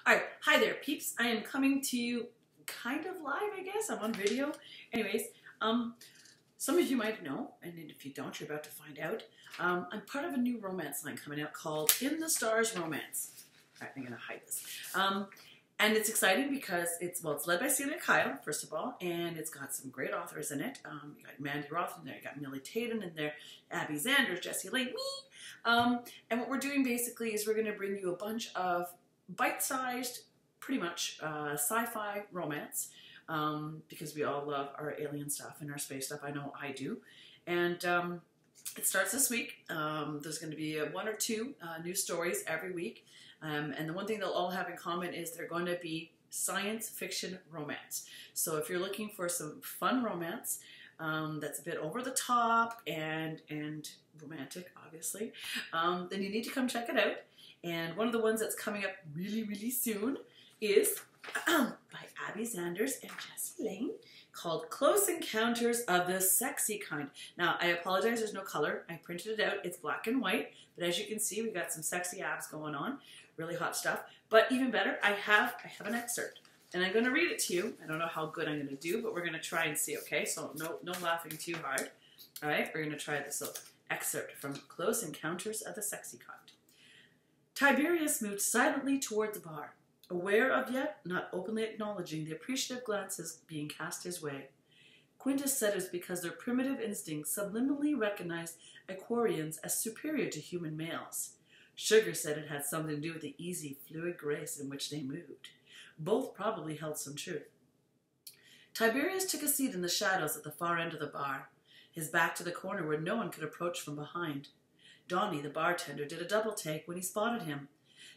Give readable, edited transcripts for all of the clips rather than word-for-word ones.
All right, hi there, peeps. I am coming to you kind of live, I guess. I'm on video. Anyways, some of you might know, and if you don't, you're about to find out. I'm part of a new romance line coming out called In the Stars Romance. All right, I'm gonna hide this. And it's exciting because it's led by Celia Kyle, first of all, and it's got some great authors in it. You got Mandy Roth in there, you got Millie Tatum in there, Abbie, Zanders, Jessie, me. And what we're doing basically is we're gonna bring you a bunch of bite-sized, pretty much sci-fi romance, because we all love our alien stuff and our space stuff. I know I do. And it starts this week. There's going to be one or two new stories every week. And the one thing they'll all have in common is they're going to be science fiction romance. So if you're looking for some fun romance that's a bit over the top and romantic, obviously, then you need to come check it out. And one of the ones that's coming up really, really soon is by Abbie, Zanders, and Jessie Lane, called Close Encounters of the Sexy Kind. Now, I apologize, there's no color. I printed it out. It's black and white. But as you can see, we got some sexy abs going on. Really hot stuff. But even better, I have an excerpt. And I'm going to read it to you. I don't know how good I'm going to do, but we're going to try and see, okay? So no laughing too hard. All right, we're going to try this little excerpt from Close Encounters of the Sexy Kind. Tiberius moved silently toward the bar, aware of yet not openly acknowledging the appreciative glances being cast his way. Quintus said it was because their primitive instincts subliminally recognized Aquarians as superior to human males. Sugar said it had something to do with the easy, fluid grace in which they moved. Both probably held some truth. Tiberius took a seat in the shadows at the far end of the bar, his back to the corner where no one could approach from behind. Donnie, the bartender, did a double take when he spotted him,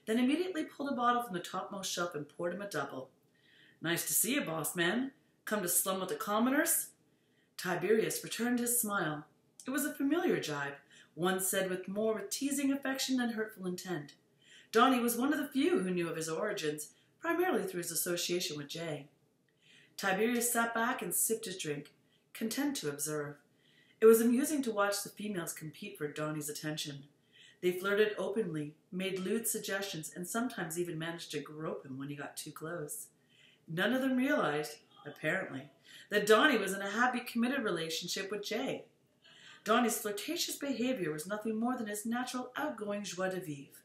then immediately pulled a bottle from the topmost shelf and poured him a double. "Nice to see you, boss man. Come to slum with the commoners?" Tiberius returned his smile. It was a familiar jibe, one said with more teasing affection than hurtful intent. Donnie was one of the few who knew of his origins, primarily through his association with Jay. Tiberius sat back and sipped his drink, content to observe. It was amusing to watch the females compete for Donnie's attention. They flirted openly, made lewd suggestions, and sometimes even managed to grope him when he got too close. None of them realized, apparently, that Donnie was in a happy, committed relationship with Jay. Donnie's flirtatious behavior was nothing more than his natural outgoing joie de vivre.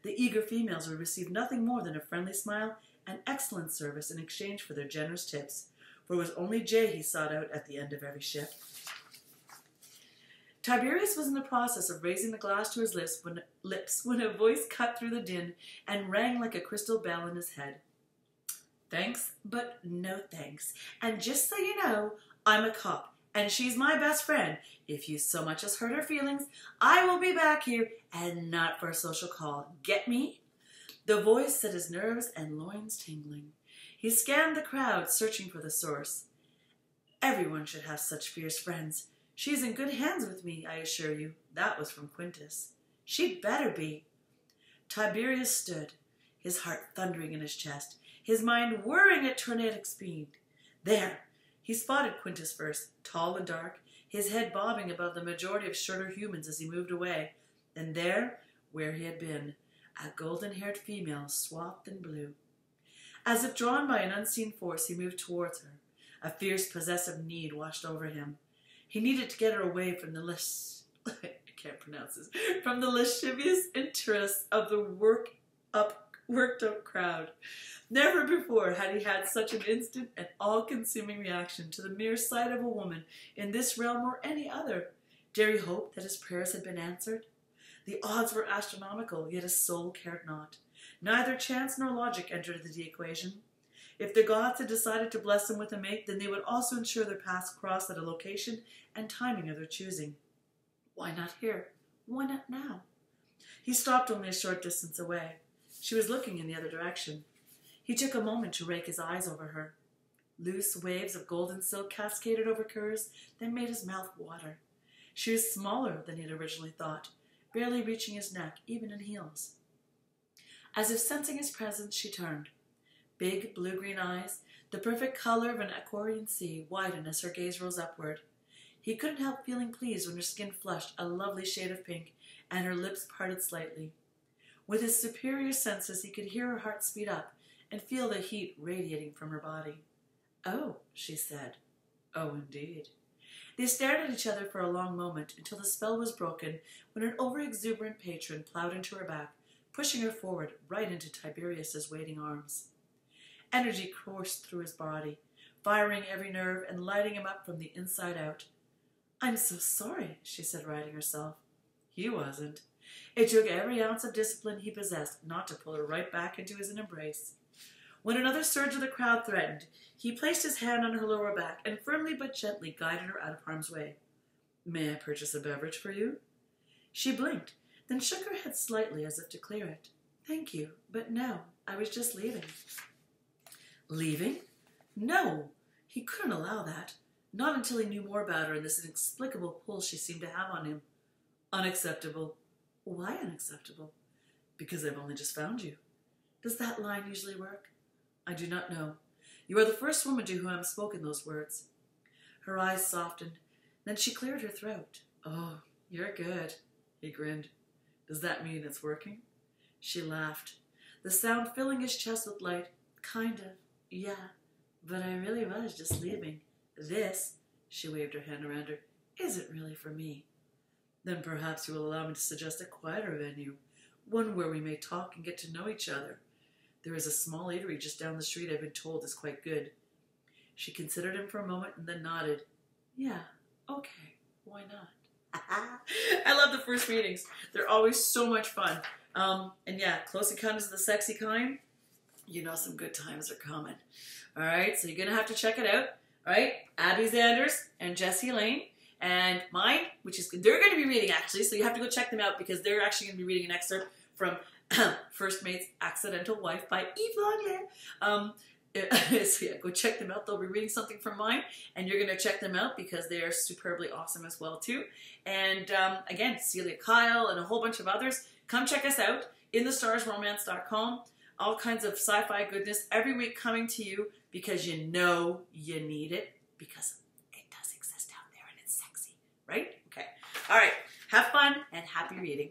The eager females would receive nothing more than a friendly smile and excellent service in exchange for their generous tips, for it was only Jay he sought out at the end of every shift. Tiberius was in the process of raising the glass to his lips when a voice cut through the din and rang like a crystal bell in his head. "Thanks, but no thanks. And just so you know, I'm a cop, and she's my best friend. If you so much as hurt her feelings, I will be back here, and not for a social call. Get me?" The voice set his nerves and loins tingling. He scanned the crowd, searching for the source. Everyone should have such fierce friends. "She's in good hands with me, I assure you." That was from Quintus. "She'd better be." Tiberius stood, his heart thundering in his chest, his mind whirring at tornadic speed. There! He spotted Quintus first, tall and dark, his head bobbing above the majority of shorter humans as he moved away. And there, where he had been, a golden-haired female swathed in blue. As if drawn by an unseen force, he moved towards her. A fierce, possessive need washed over him. He needed to get her away from the from the lascivious interests of the worked up crowd. Never before had he had such an instant and all-consuming reaction to the mere sight of a woman in this realm or any other. Dare he hope that his prayers had been answered? The odds were astronomical, yet his soul cared not. Neither chance nor logic entered the equation. If the gods had decided to bless him with a mate, then they would also ensure their paths crossed at a location and timing of their choosing. Why not here? Why not now? He stopped only a short distance away. She was looking in the other direction. He took a moment to rake his eyes over her. Loose waves of golden silk cascaded over curves that made his mouth water. She was smaller than he had originally thought, barely reaching his neck, even in heels. As if sensing his presence, she turned. Big, blue-green eyes, the perfect color of an Aquarian sea, widened as her gaze rose upward. He couldn't help feeling pleased when her skin flushed a lovely shade of pink and her lips parted slightly. With his superior senses, he could hear her heart speed up and feel the heat radiating from her body. "Oh," she said. "Oh, indeed." They stared at each other for a long moment until the spell was broken when an over-exuberant patron plowed into her back, pushing her forward right into Tiberius's waiting arms. Energy coursed through his body, firing every nerve and lighting him up from the inside out. "I'm so sorry," she said, righting herself. He wasn't. It took every ounce of discipline he possessed not to pull her right back into his embrace. When another surge of the crowd threatened, he placed his hand on her lower back and firmly but gently guided her out of harm's way. "May I purchase a beverage for you?" She blinked, then shook her head slightly as if to clear it. "Thank you, but no, I was just leaving." Leaving? No, he couldn't allow that. Not until he knew more about her and this inexplicable pull she seemed to have on him. Unacceptable. Why unacceptable? Because I've only just found you. Does that line usually work? I do not know. You are the first woman to whom I have spoken those words. Her eyes softened. Then she cleared her throat. "Oh, you're good," he grinned. "Does that mean it's working?" She laughed, the sound filling his chest with light. "Kind of, yeah, but I really was just leaving. This," she waved her hand around her, "isn't really for me." "Then perhaps you will allow me to suggest a quieter venue, one where we may talk and get to know each other. There is a small eatery just down the street I've been told is quite good." She considered him for a moment and then nodded. "Yeah, okay, why not?" I love the first meetings. They're always so much fun. And yeah, Close Encounters of the Sexy Kind, you know some good times are coming. All right, so you're going to have to check it out. All right, Abbie Zanders and Jessie Lane. And mine, which is, they're going to be reading actually, so you have to go check them out because they're actually going to be reading an excerpt from First Mate's Accidental Wife by Langlais. So yeah, go check them out. They'll be reading something from mine, and you're going to check them out because they are superbly awesome as well too. And again, Celia Kyle and a whole bunch of others. Come check us out, inthestarsromance.com. All kinds of sci-fi goodness every week coming to you because you know you need it, because it does exist out there and it's sexy, right? Okay. All right. Have fun and happy reading.